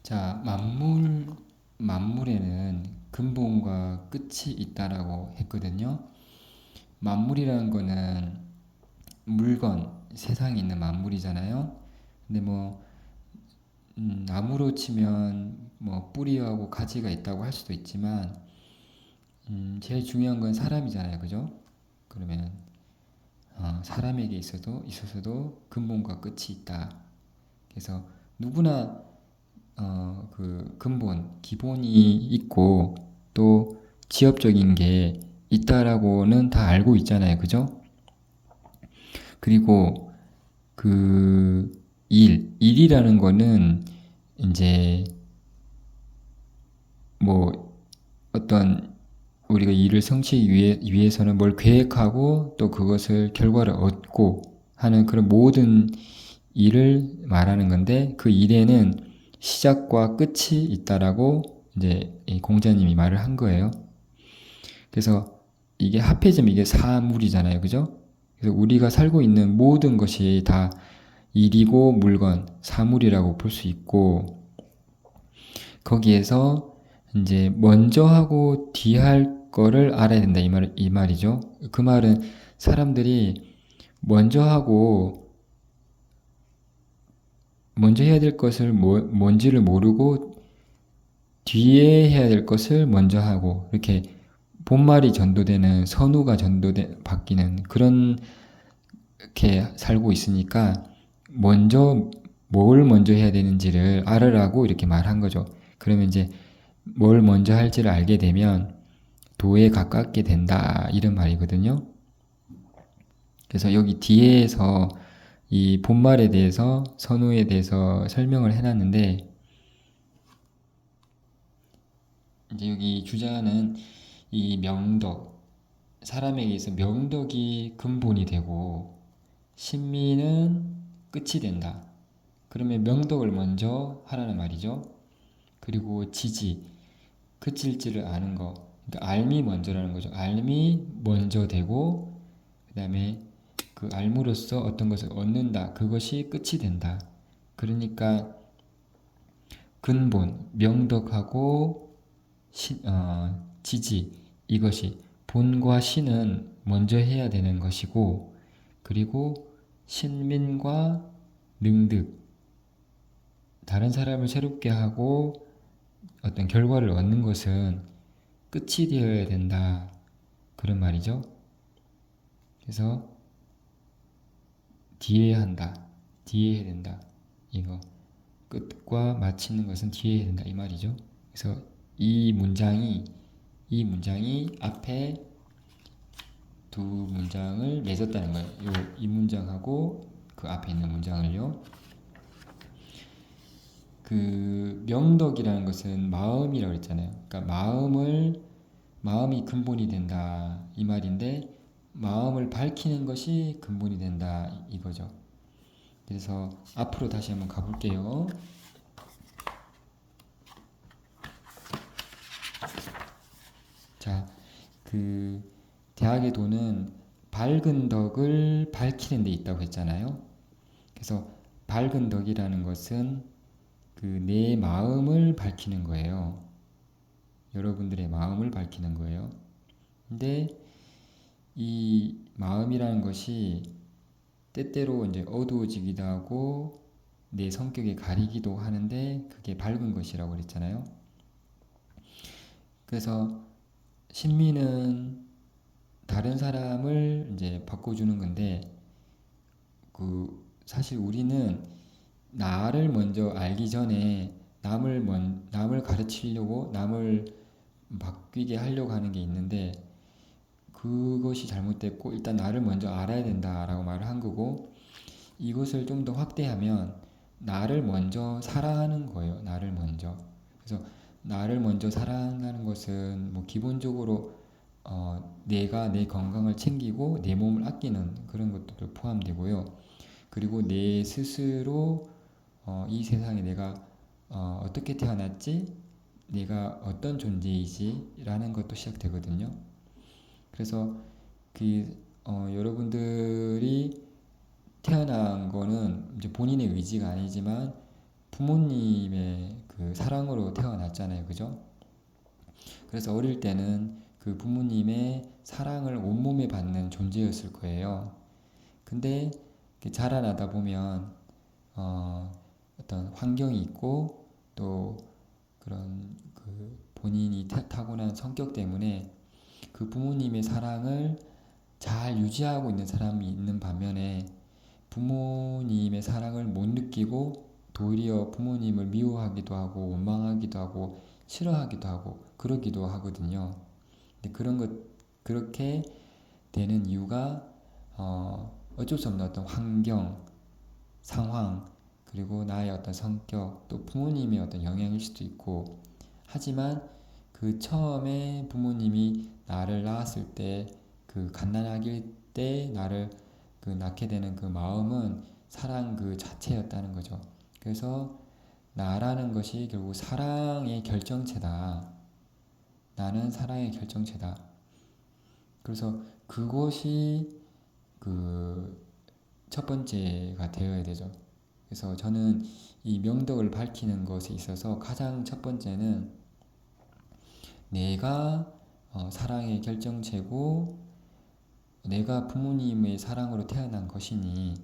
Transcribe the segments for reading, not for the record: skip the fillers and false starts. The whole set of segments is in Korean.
자, 만물에는 근본과 끝이 있다라고 했거든요. 만물이라는 거는 물건, 세상에 있는 만물이잖아요. 근데 나무로 치면 뿌리하고 가지가 있다고 할 수도 있지만, 제일 중요한 건 사람이잖아요. 그죠? 그러면, 사람에게 있어서도 근본과 끝이 있다. 그래서 누구나 그 근본, 기본이 있고 또 지엽적인 게 있다라고는 다 알고 있잖아요. 그죠? 그리고 그 일이라는 거는 이제 뭐 어떤 우리가 일을 성취하기 위해서는 뭘 계획하고 또 그것을 결과를 얻고 하는 그런 모든 일을 말하는 건데 그 일에는 시작과 끝이 있다라고 이제 이 공자님이 말을 한 거예요. 그래서 이게 합해지면 이게 사물이잖아요. 그죠? 그래서 우리가 살고 있는 모든 것이 다 일이고 물건, 사물이라고 볼 수 있고 거기에서 이제 먼저 하고 뒤 할 거를 알아야 된다 이 말이죠. 그 말은 사람들이 먼저 하고 먼저 해야 될 것을 뭔지를 모르고 뒤에 해야 될 것을 먼저 하고 이렇게 본말이 전도되는 선우가 바뀌는 그런 게 살고 있으니까 먼저 뭘 먼저 해야 되는지를 알으라고 이렇게 말한 거죠. 그러면 이제 뭘 먼저 할지를 알게 되면 도에 가깝게 된다 이런 말이거든요. 그래서 여기 뒤에서 이 본말에 대해서 선우에 대해서 설명을 해놨는데 이제 여기 주자는 이 명덕 사람에게 있어 명덕이 근본이 되고 신민은 끝이 된다. 그러면 명덕을 먼저 하라는 말이죠. 그리고 지지, 그칠지를 아는 거. 그러니까 알미 먼저라는 거죠. 알미 먼저 되고 그 다음에 그 알므로써 어떤 것을 얻는다. 그것이 끝이 된다. 그러니까 근본, 명덕하고 지지 이것이 본과 신은 먼저 해야 되는 것이고 그리고 신민과 능득 다른 사람을 새롭게 하고 어떤 결과를 얻는 것은 끝이 되어야 된다. 그런 말이죠. 그래서 뒤에 한다. 뒤에 해야 된다. 이거. 끝과 마치는 것은 뒤에 해야 된다. 이 말이죠. 그래서 이 문장이 앞에 두 문장을 맺었다는 거예요. 이 문장하고 그 앞에 있는 문장을요. 그 명덕이라는 것은 마음이라고 했잖아요. 그러니까 마음이 근본이 된다 이 말인데 마음을 밝히는 것이 근본이 된다 이거죠. 그래서 앞으로 다시 한번 가볼게요. 자, 그 대학의 도는 밝은 덕을 밝히는 데 있다고 했잖아요. 그래서 밝은 덕이라는 것은 그 내 마음을 밝히는 거예요. 여러분들의 마음을 밝히는 거예요. 근데 이 마음이라는 것이 때때로 이제 어두워지기도 하고 내 성격에 가리기도 하는데 그게 밝은 것이라고 그랬잖아요. 그래서 신민은 다른 사람을 이제 바꿔주는 건데 사실 우리는 나를 먼저 알기 전에 남을 가르치려고 남을 바뀌게 하려고 하는 게 있는데 그것이 잘못됐고 일단 나를 먼저 알아야 된다라고 말을 한 거고 이것을 좀 더 확대하면 나를 먼저 사랑하는 거예요. 나를 먼저. 그래서 나를 먼저 사랑하는 것은 기본적으로 내가 내 건강을 챙기고 내 몸을 아끼는 그런 것도 포함되고요. 그리고 내 스스로 이 세상에 내가 어떻게 태어났지? 내가 어떤 존재이지? 라는 것도 시작되거든요. 그래서 여러분들이 태어난 거는 이제 본인의 의지가 아니지만 부모님의 그 사랑으로 태어났잖아요. 그죠? 그래서 어릴 때는 그 부모님의 사랑을 온몸에 받는 존재였을 거예요. 근데 자라나다 보면 어떤 환경이 있고 또 그런 그 본인이 타고난 성격 때문에 그 부모님의 사랑을 잘 유지하고 있는 사람이 있는 반면에 부모님의 사랑을 못 느끼고 도리어 부모님을 미워하기도 하고 원망하기도 하고 싫어하기도 하고 그러기도 하거든요. 근데 그렇게 되는 이유가 어쩔 수 없는 어떤 환경, 상황, 그리고 나의 어떤 성격, 또 부모님의 어떤 영향일 수도 있고, 하지만 그 처음에 부모님이 나를 낳았을 때, 그 갓난아기일 때 나를 그 낳게 되는 그 마음은 사랑 그 자체였다는 거죠. 그래서 나라는 것이 결국 사랑의 결정체다. 나는 사랑의 결정체다. 그래서 그것이 그 첫 번째가 되어야 되죠. 그래서 저는 이 명덕을 밝히는 것에 있어서 가장 첫 번째는 내가 사랑의 결정체고 내가 부모님의 사랑으로 태어난 것이니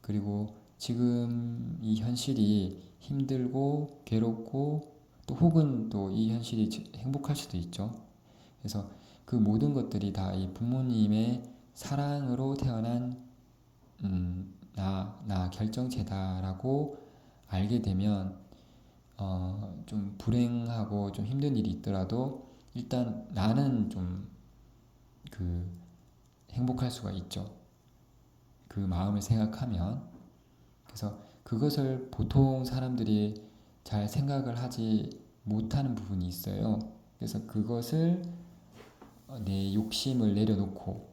그리고 지금 이 현실이 힘들고 괴롭고 또 혹은 또 이 현실이 행복할 수도 있죠. 그래서 그 모든 것들이 다 이 부모님의 사랑으로 태어난 나 결정체다라고 알게 되면 좀 불행하고 좀 힘든 일이 있더라도 일단 나는 좀 그 행복할 수가 있죠. 그 마음을 생각하면 그래서 그것을 보통 사람들이 잘 생각을 하지 못하는 부분이 있어요. 그래서 그것을 내 욕심을 내려놓고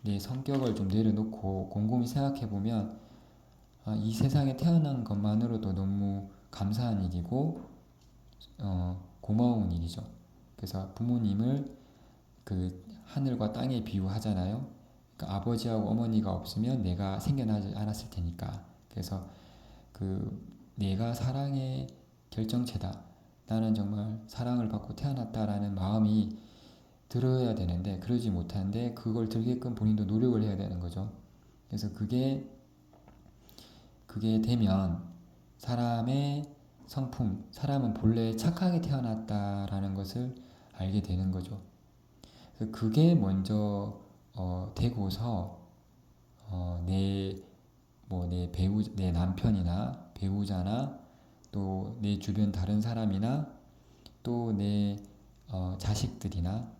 내 성격을 좀 내려놓고 곰곰이 생각해 보면 이 세상에 태어난 것만으로도 너무 감사한 일이고 고마운 일이죠. 그래서 부모님을 그 하늘과 땅에 비유하잖아요. 그러니까 아버지하고 어머니가 없으면 내가 생겨나지 않았을 테니까. 그래서 그 내가 사랑의 결정체다. 나는 정말 사랑을 받고 태어났다라는 마음이 들어야 되는데 그러지 못하는데 그걸 들게끔 본인도 노력을 해야 되는 거죠. 그래서 그게 되면 사람의 성품, 사람은 본래 착하게 태어났다라는 것을 알게 되는 거죠. 그래서 그게 먼저 되고서 내 남편이나 배우자나 또 내 주변 다른 사람이나 또 내 자식들이나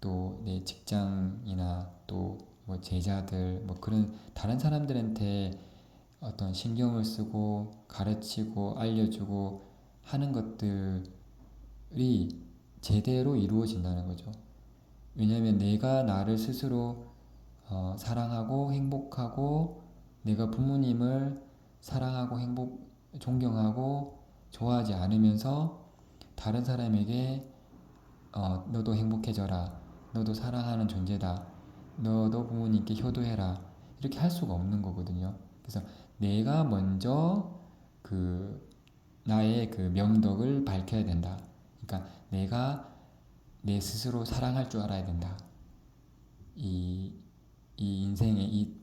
또 내 직장이나 또 뭐 제자들 뭐 그런 다른 사람들한테 어떤 신경을 쓰고 가르치고 알려주고 하는 것들이 제대로 이루어진다는 거죠. 왜냐하면 내가 나를 스스로 사랑하고 행복하고 내가 부모님을 사랑하고 존경하고 좋아하지 않으면서 다른 사람에게 너도 행복해져라. 너도 사랑하는 존재다. 너도 부모님께 효도해라. 이렇게 할 수가 없는 거거든요. 그래서 내가 먼저 그 나의 그 명덕을 밝혀야 된다. 그러니까 내가 내 스스로 사랑할 줄 알아야 된다. 이, 이 인생의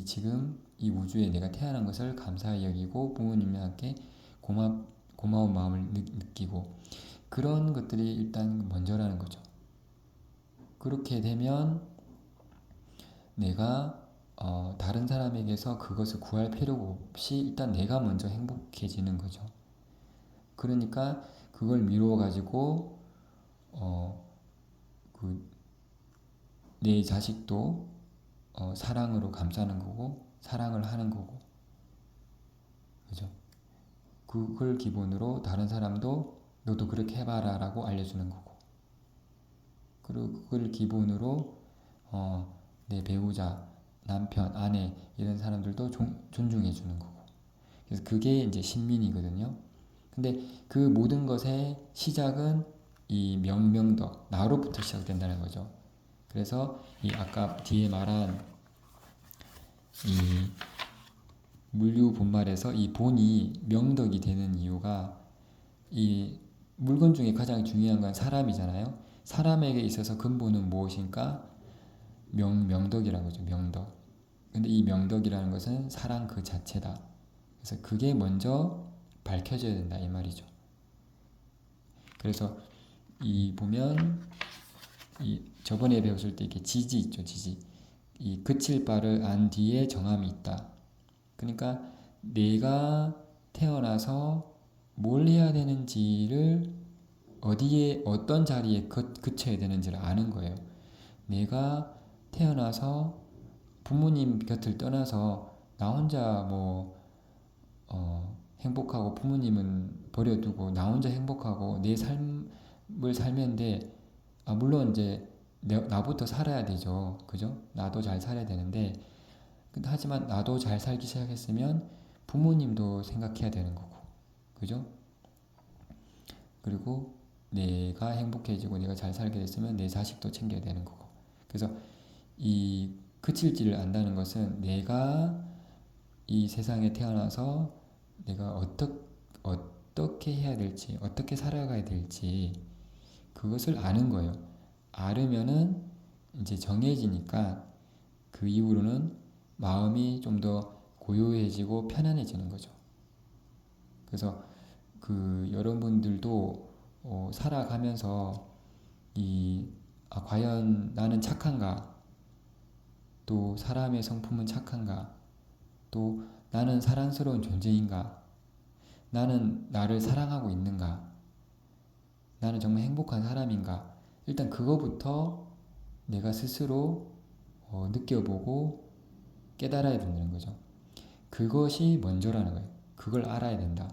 지금 이 우주에 내가 태어난 것을 감사히 여기고 부모님께 고마운 마음을 느끼고 그런 것들이 일단 먼저라는 거죠. 그렇게 되면 내가 다른 사람에게서 그것을 구할 필요가 없이 일단 내가 먼저 행복해지는 거죠. 그러니까 그걸 미루어 가지고 내 자식도 사랑으로 감싸는 거고 사랑을 하는 거고 그죠? 그걸 기본으로 다른 사람도 너도 그렇게 해봐라 라고 알려주는 거고 그리고 그걸 기본으로 내 배우자, 남편, 아내 이런 사람들도 존중해 주는 거고 그래서 그게 이제 신민이거든요. 근데 그 모든 것의 시작은 이 명명덕 나로부터 시작된다는 거죠. 그래서 이 아까 뒤에 말한 이 물류 본말에서 이 본이 명덕이 되는 이유가 이 물건 중에 가장 중요한 건 사람이잖아요. 사람에게 있어서 근본은 무엇인가? 명덕이라는 거죠. 명덕. 근데 이 명덕이라는 것은 사랑 그 자체다. 그래서 그게 먼저 밝혀져야 된다 이 말이죠. 그래서 이 보면 이 저번에 배웠을 때 이렇게 지지 있죠. 지지. 이 그칠 바를 안 뒤에 정함이 있다. 그러니까 내가 태어나서 뭘 해야 되는지를 어디에 어떤 자리에 그쳐야 되는지를 아는 거예요. 내가 태어나서 부모님 곁을 떠나서 나 혼자 행복하고 부모님은 버려두고 나 혼자 행복하고 내 삶을 살면데 물론 이제 나부터 살아야 되죠. 그죠? 나도 잘 살아야 되는데 하지만 나도 잘 살기 시작했으면 부모님도 생각해야 되는 거고. 그죠? 그리고 내가 행복해지고 내가 잘 살게 됐으면 내 자식도 챙겨야 되는 거고. 그래서 이 그칠지를 안다는 것은 내가 이 세상에 태어나서 내가 어떻게 해야 될지, 어떻게 살아가야 될지 그것을 아는 거예요. 알으면은 이제 정해지니까 그 이후로는 마음이 좀 더 고요해지고 편안해지는 거죠. 그래서 그 여러분들도 살아가면서 과연 나는 착한가? 또 사람의 성품은 착한가? 또 나는 사랑스러운 존재인가? 나는 나를 사랑하고 있는가? 나는 정말 행복한 사람인가? 일단 그거부터 내가 스스로 느껴보고 깨달아야 된다는 거죠. 그것이 먼저라는 거예요. 그걸 알아야 된다.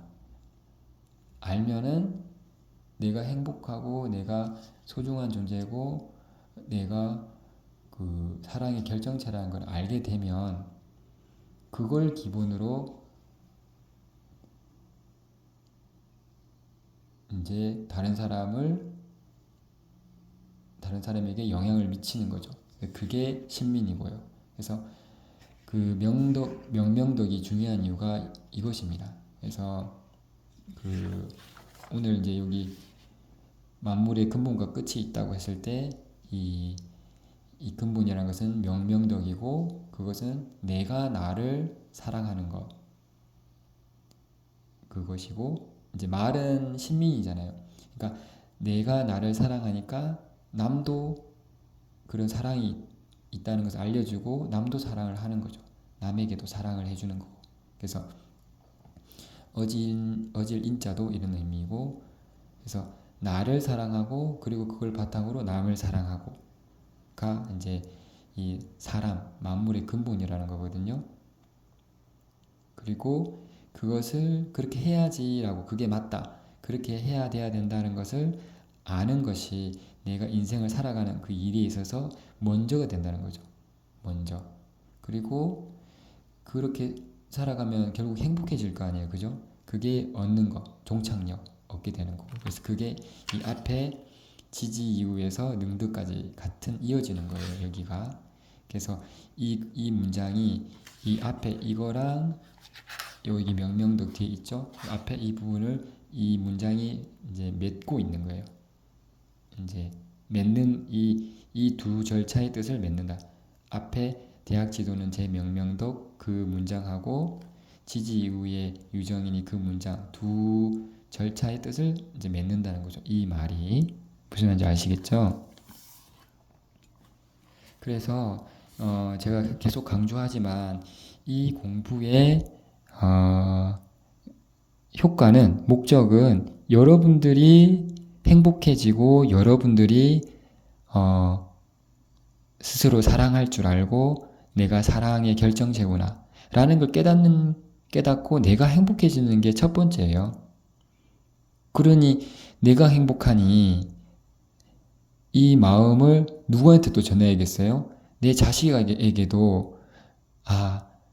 알면은 내가 행복하고 내가 소중한 존재고 내가 그 사랑의 결정체라는 걸 알게 되면 그걸 기본으로 이제 다른 사람에게 영향을 미치는 거죠. 그게 신민이고요. 그래서 그 명명덕이 중요한 이유가 이것입니다. 그래서 그 오늘 이제 여기 만물의 근본과 끝이 있다고 했을 때 이 근본이라는 것은 명명덕이고 그것은 내가 나를 사랑하는 것 그것이고 이제 말은 신민이잖아요. 그러니까 내가 나를 사랑하니까 남도 그런 사랑이 있다는 것을 알려주고 남도 사랑을 하는 거죠. 남에게도 사랑을 해주는 거고. 그래서 어질 인자도 이런 의미이고 그래서 나를 사랑하고 그리고 그걸 바탕으로 남을 사랑하고가 이제 이 사람 만물의 근본이라는 거거든요. 그리고 그것을 그렇게 해야지라고 그게 맞다. 그렇게 해야 돼야 된다는 것을 아는 것이 내가 인생을 살아가는 그 일에 있어서 먼저가 된다는 거죠. 먼저. 그리고 그렇게 살아가면 결국 행복해질 거 아니에요. 그죠? 그게 얻는 거, 종착역 얻게 되는 거고. 그래서 그게 이 앞에 지지 이후에서 능득까지 같은 이어지는 거예요. 여기가. 그래서 이 문장이 이 앞에 이거랑 여기 명명덕 뒤에 있죠? 앞에 이 부분을 이 문장이 이제 맺고 있는 거예요. 이제 맺는 이 두 절차의 뜻을 맺는다. 앞에 대학 지도는 제 명명덕 그 문장하고 지지 이후에 유정인이 그 문장 두 절차의 뜻을 이제 맺는다는 거죠. 이 말이 무슨 말인지 아시겠죠? 그래서 제가 계속 강조하지만 이 공부의 효과는 목적은 여러분들이 행복해지고 여러분들이 스스로 사랑할 줄 알고 내가 사랑의 결정체구나 라는 걸 깨닫고 내가 행복해지는 게 첫 번째예요. 그러니 내가 행복하니 이 마음을 누구한테 또 전해야겠어요? 내 자식에게도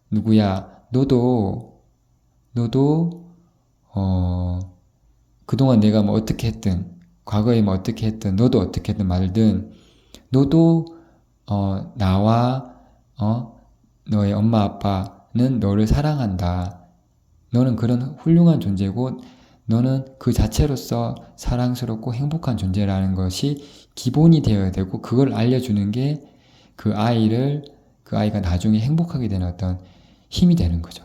누구야 너도 그동안 내가 뭐 어떻게 했든 과거에 뭐 어떻게 했든 너도 어떻게 했든 말든 너도 나와 너의 엄마 아빠는 너를 사랑한다. 너는 그런 훌륭한 존재고 너는 그 자체로서 사랑스럽고 행복한 존재라는 것이 기본이 되어야 되고, 그걸 알려주는 게 그 아이가 나중에 행복하게 되는 어떤 힘이 되는 거죠.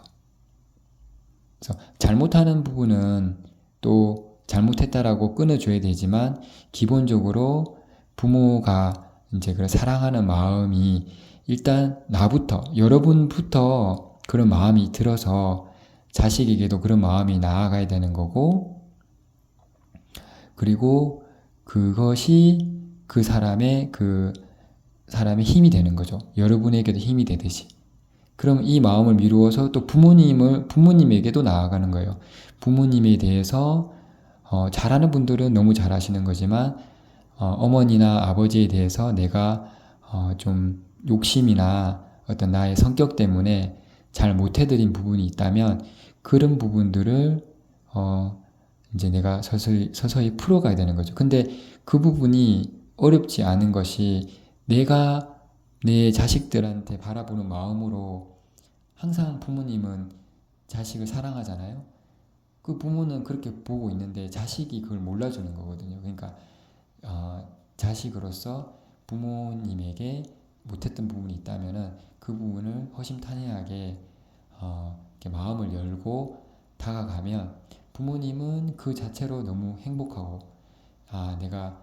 그래서 잘못하는 부분은 또 잘못했다라고 끊어줘야 되지만, 기본적으로 부모가 이제 그 사랑하는 마음이 일단 여러분부터 그런 마음이 들어서 자식에게도 그런 마음이 나아가야 되는 거고, 그리고 그것이 그 사람의 힘이 되는 거죠. 여러분에게도 힘이 되듯이. 그럼 이 마음을 미루어서 또 부모님에게도 나아가는 거예요. 부모님에 대해서 잘하는 분들은 너무 잘하시는 거지만, 어머니나 아버지에 대해서 내가 좀 욕심이나 어떤 나의 성격 때문에 잘 못해드린 부분이 있다면, 그런 부분들을 이제 내가 서서히 풀어가야 되는 거죠. 근데 그 부분이 어렵지 않은 것이, 내가 내 자식들한테 바라보는 마음으로, 항상 부모님은 자식을 사랑하잖아요. 그 부모는 그렇게 보고 있는데 자식이 그걸 몰라주는 거거든요. 그러니까 자식으로서 부모님에게 못했던 부분이 있다면은 그 부분을 허심탄회하게 이렇게 마음을 열고 다가가면, 부모님은 그 자체로 너무 행복하고, 내가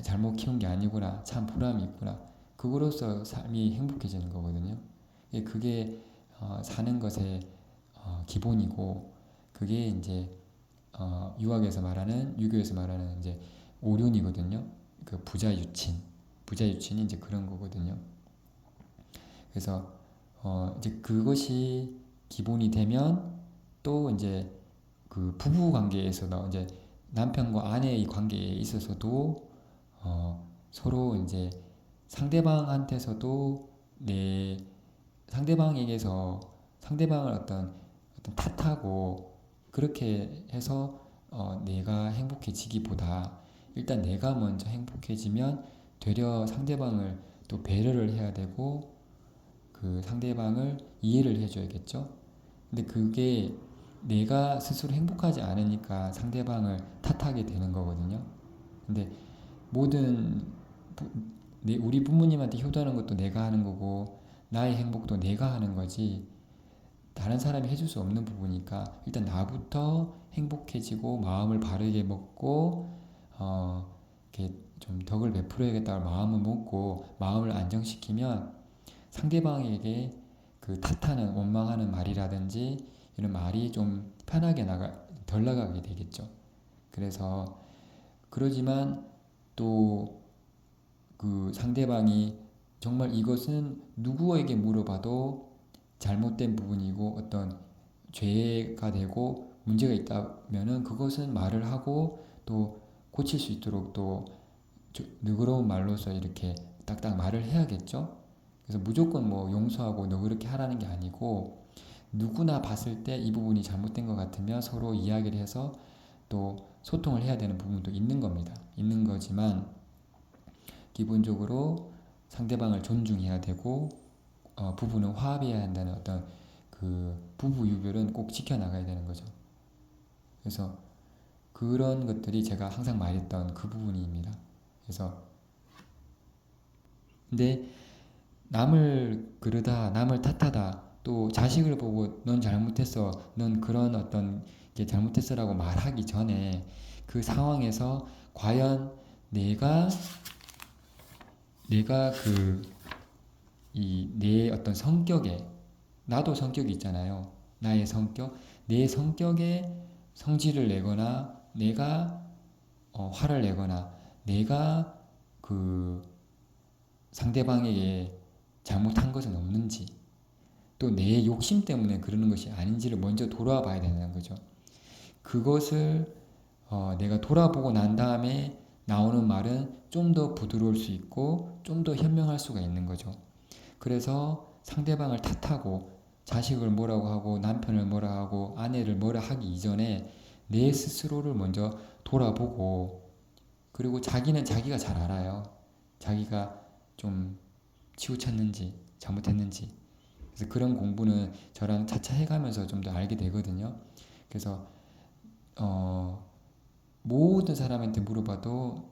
잘못 키운 게 아니구나, 참 보람이 있구나, 그거로서 삶이 행복해지는 거거든요. 그게 사는 것의 기본이고, 그게 이제 유교에서 말하는 이제 오륜이거든요. 그 부자유친이 이제 그런 거거든요. 그래서 이제 그것이 기본이 되면, 또 이제 그 부부 관계에서도, 이제 남편과 아내의 관계에 있어서도 서로 이제 상대방한테서도 상대방을 어떤 탓하고 그렇게 해서 내가 행복해지기보다, 일단 내가 먼저 행복해지면 되려 상대방을 또 배려를 해야 되고, 그 상대방을 이해를 해줘야겠죠. 근데 그게 내가 스스로 행복하지 않으니까 상대방을 탓하게 되는 거거든요. 근데 우리 부모님한테 효도하는 것도 내가 하는 거고, 나의 행복도 내가 하는 거지, 다른 사람이 해줄 수 없는 부분이니까 일단 나부터 행복해지고 마음을 바르게 먹고 이렇게 좀 덕을 베풀어야겠다고 마음을 먹고 마음을 안정시키면, 상대방에게 그 탓하는 원망하는 말이라든지 이런 말이 좀 편하게 덜 나가게 되겠죠. 그래서 그러지만 또 그 상대방이 정말 이것은 누구에게 물어봐도 잘못된 부분이고 어떤 죄가 되고 문제가 있다면은, 그것은 말을 하고 또 고칠 수 있도록 또 너그러운 말로서 이렇게 딱딱 말을 해야겠죠. 그래서 무조건 뭐 용서하고 너 그렇게 하라는 게 아니고, 누구나 봤을 때 이 부분이 잘못된 것 같으면 서로 이야기를 해서 또 소통을 해야 되는 부분도 있는 겁니다. 있는 거지만, 기본적으로 상대방을 존중해야 되고, 부부는 화합해야 한다는 어떤 그 부부 유별은 꼭 지켜나가야 되는 거죠. 그래서 그런 것들이 제가 항상 말했던 그 부분입니다. 그래서 근데 남을 그러다, 남을 탓하다, 또 자식을 보고 넌 잘못했어, 넌 그런 어떤 게 잘못했어라고 말하기 전에, 그 상황에서 과연 내가 내 어떤 성격에, 나도 성격이 있잖아요. 나의 성격, 내 성격에 성질을 내거나, 내가 화를 내거나, 내가 그 상대방에게 잘못한 것은 없는지, 또 내 욕심 때문에 그러는 것이 아닌지를 먼저 돌아봐야 되는 거죠. 그것을 내가 돌아보고 난 다음에 나오는 말은 좀 더 부드러울 수 있고 좀 더 현명할 수가 있는 거죠. 그래서 상대방을 탓하고 자식을 뭐라고 하고 남편을 뭐라 하고 아내를 뭐라 하기 이전에 내 스스로를 먼저 돌아보고, 그리고 자기는 자기가 잘 알아요. 자기가 좀 치우쳤는지 잘못했는지. 그래서 그런 공부는 저랑 차차 해가면서 좀 더 알게 되거든요. 그래서 모든 사람한테 물어봐도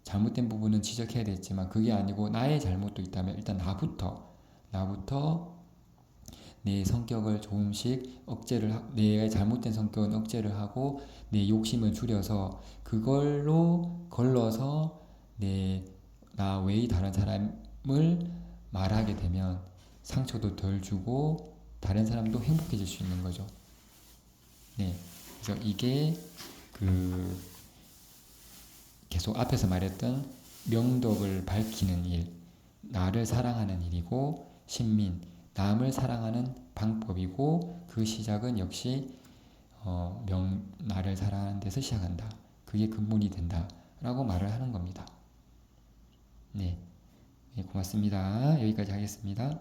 잘못된 부분은 지적해야 되겠지만 그게 아니고 나의 잘못도 있다면 일단 나부터 내 성격을 조금씩 내 잘못된 성격은 억제를 하고 내 욕심을 줄여서 그걸로 걸러서 나 외의 다른 사람을 말하게 되면 상처도 덜 주고 다른 사람도 행복해질 수 있는 거죠. 네. 그래서 이게 그 계속 앞에서 말했던 명덕을 밝히는 일, 나를 사랑하는 일이고 남을 사랑하는 방법이고 그 시작은 역시 나를 사랑하는 데서 시작한다. 그게 근본이 된다. 라고 말을 하는 겁니다. 네, 고맙습니다. 여기까지 하겠습니다.